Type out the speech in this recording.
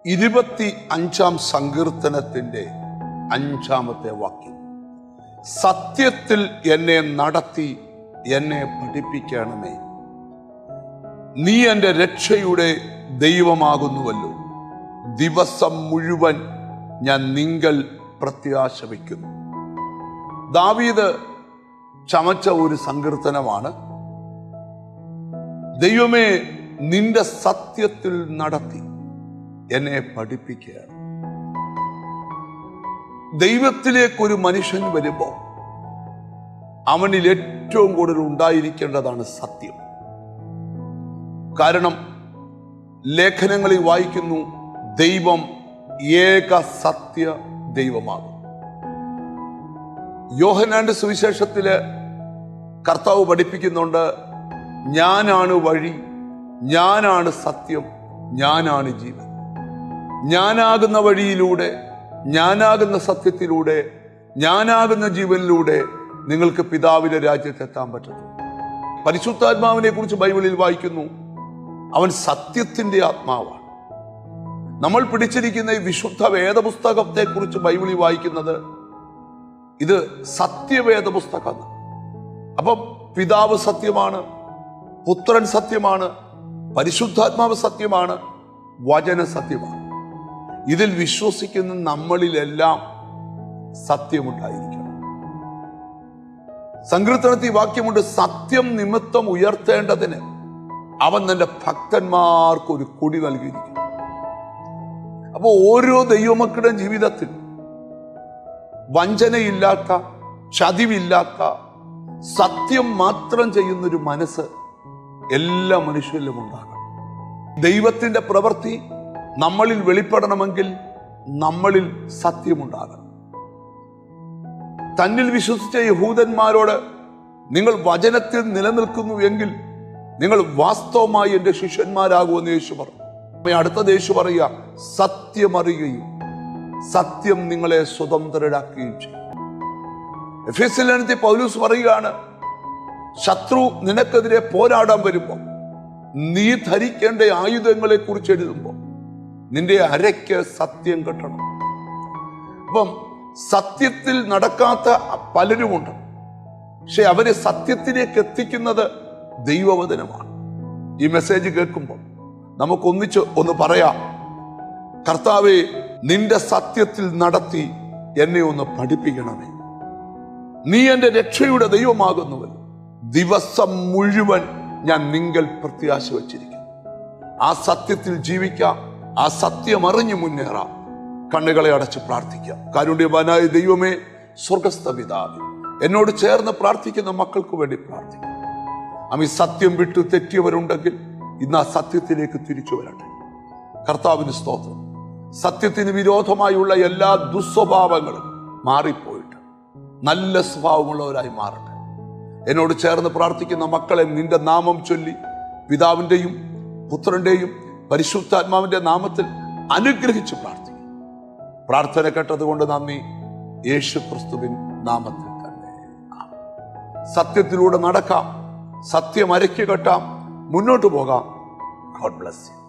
25-ാം സങ്കീർത്തനത്തിന്റെ 5-ാമത്തെ വാക്യം, സത്യത്തിൽ എന്നെ നടത്തി എന്നെ പഠിപ്പിക്കണമേ. നീ എൻ്റെ രക്ഷയുടെ ദൈവമാകുന്നുവല്ലോ. ദിവസം മുഴുവൻ ഞാൻ നിങ്കൽ പ്രത്യാശ വയ്ക്കുന്നു. ദാവീദ് ചമച്ച ഒരു സങ്കീർത്തനമാണ്. ദൈവമേ, നിന്റെ സത്യത്തിൽ നടത്തി എന്നെ പഠിപ്പിക്കുകയാണ്. ദൈവത്തിലേക്കൊരു മനുഷ്യൻ വരുമ്പോൾ അവനിൽ ഏറ്റവും കൂടുതൽ ഉണ്ടായിരിക്കേണ്ടതാണ് സത്യം. കാരണം ലേഖനങ്ങളിൽ വായിക്കുന്നു, ദൈവം ഏക സത്യ ദൈവമാകും. യോഹന്നാന്റെ സുവിശേഷത്തില് കർത്താവ് പഠിപ്പിക്കുന്നുണ്ട്, ഞാനാണ് വഴി, ഞാനാണ് സത്യം, ഞാനാണ് ജീവൻ. ഞാനാകുന്ന വഴിയിലൂടെ, ഞാനാകുന്ന സത്യത്തിലൂടെ, ഞാനാകുന്ന ജീവനിലൂടെ നിങ്ങൾക്ക് പിതാവിന്റെ രാജ്യത്തെത്താൻ പറ്റുന്നു. പരിശുദ്ധാത്മാവിനെ കുറിച്ച് ബൈബിളിൽ വായിക്കുന്നു, അവൻ സത്യത്തിന്റെ ആത്മാവാണ്. നമ്മൾ പിടിച്ചിരിക്കുന്ന ഈ വിശുദ്ധ വേദപുസ്തകത്തെ കുറിച്ച് ബൈബിളിൽ വായിക്കുന്നത്, ഇത് സത്യവേദ പുസ്തകമാണ്. അപ്പം പിതാവ് സത്യമാണ്, പുത്രൻ സത്യമാണ്, പരിശുദ്ധാത്മാവ് സത്യമാണ്, വചന സത്യമാണ്. ഇതിൽ വിശ്വസിക്കുന്ന നമ്മളിലെല്ലാം സത്യമുണ്ടായിരിക്കണം. സങ്കീർത്തനത്തിൽ വാക്യമുണ്ട്, സത്യം നിമിത്തം ഉയർത്തേണ്ടതിന് അവൻ തന്റെ ഭക്തന്മാർക്ക് ഒരു കൊടി നൽകിയിരിക്കുന്നു. അപ്പോൾ ഓരോ ദൈവമക്കളുടെ ജീവിതത്തിൽ വഞ്ചനയില്ലാത്ത, ചതിവില്ലാത്ത, സത്യം മാത്രം ചെയ്യുന്നൊരു മനസ്സ് എല്ലാ മനുഷ്യരിലും ഉണ്ടാകണം. ദൈവത്തിന്റെ പ്രവൃത്തി നമ്മളിൽ വെളിപ്പെടണമെങ്കിൽ നമ്മളിൽ സത്യമുണ്ടാകണം. തന്നിൽ വിശ്വസിച്ച യഹൂദന്മാരോട്, നിങ്ങൾ വചനത്തിൽ നിലനിൽക്കുന്നു എങ്കിൽ നിങ്ങൾ വാസ്തവമായി എൻ്റെ ശിഷ്യന്മാരാകുമെന്ന് യേശു പറഞ്ഞു. അടുത്ത യേശു പറയുക, സത്യം അറിയുകയും സത്യം നിങ്ങളെ സ്വതന്ത്രരാക്കുകയും ചെയ്യും. എഫെസ്യർ പൗലോസ് പറയുകയാണ്, ശത്രു നിനക്കെതിരെ പോരാടാൻ വരുമ്പോൾ നീ ധരിക്കേണ്ട ആയുധങ്ങളെ കുറിച്ച് എഴുതുമ്പോൾ നിന്റെ അരയ്ക്ക് സത്യം കെട്ടണം. അപ്പം സത്യത്തിൽ നടക്കാത്ത പലരുമുണ്ട്, പക്ഷെ അവരെ സത്യത്തിലേക്ക് എത്തിക്കുന്നത് ദൈവവചനമാണ്. ഈ മെസ്സേജ് കേൾക്കുമ്പോൾ നമുക്കൊന്നിച്ച് ഒന്ന് പറയാം, കർത്താവേ, നിന്റെ സത്യത്തിൽ നടത്തി എന്നെ ഒന്ന് പഠിപ്പിക്കണമേ. നീ എൻ്റെ രക്ഷയുടെ ദൈവമാകുന്നുവല്ലോ. ദിവസം മുഴുവൻ ഞാൻ നിങ്കൽ പ്രത്യാശ വച്ചിരിക്കുന്നു. ആ സത്യത്തിൽ ജീവിക്കാം, ആ സത്യം അറിഞ്ഞു മുന്നേറാം. കണ്ണുകളെ അടച്ച് പ്രാർത്ഥിക്കാം. കാരുണ്യവാനായ ദൈവമേ, സ്വർഗസ്ഥ പിതാവേ, എന്നോട് ചേർന്ന് പ്രാർത്ഥിക്കുന്ന മക്കൾക്ക് വേണ്ടി പ്രാർത്ഥിക്കാം. അമ്മ, സത്യം വിട്ടു തെറ്റിയവരുണ്ടെങ്കിൽ ഇന്ന് ആ സത്യത്തിലേക്ക് തിരിച്ചു വരട്ടെ. കർത്താവിന് സ്തോത്രം. സത്യത്തിന് വിരോധമായുള്ള എല്ലാ ദുസ്വഭാവങ്ങളും മാറിപ്പോയിട്ട് നല്ല സ്വഭാവമുള്ളവരായി മാറട്ടെ. എന്നോട് ചേർന്ന് പ്രാർത്ഥിക്കുന്ന മക്കളെ നിന്റെ നാമം ചൊല്ലി പിതാവിൻ്റെയും പുത്രൻ്റെയും പരിശുദ്ധാത്മാവിൻ്റെ നാമത്തിൽ അനുഗ്രഹിച്ച് പ്രാർത്ഥിക്കും. പ്രാർത്ഥന കേട്ടതുകൊണ്ട് നന്ദി. യേശു ക്രിസ്തുവിൻ നാമത്തിൽ തന്നെ. സത്യത്തിലൂടെ നടക്കാം, സത്യം അരയ്ക്ക് കെട്ടാം, മുന്നോട്ട് പോകാം. God bless you.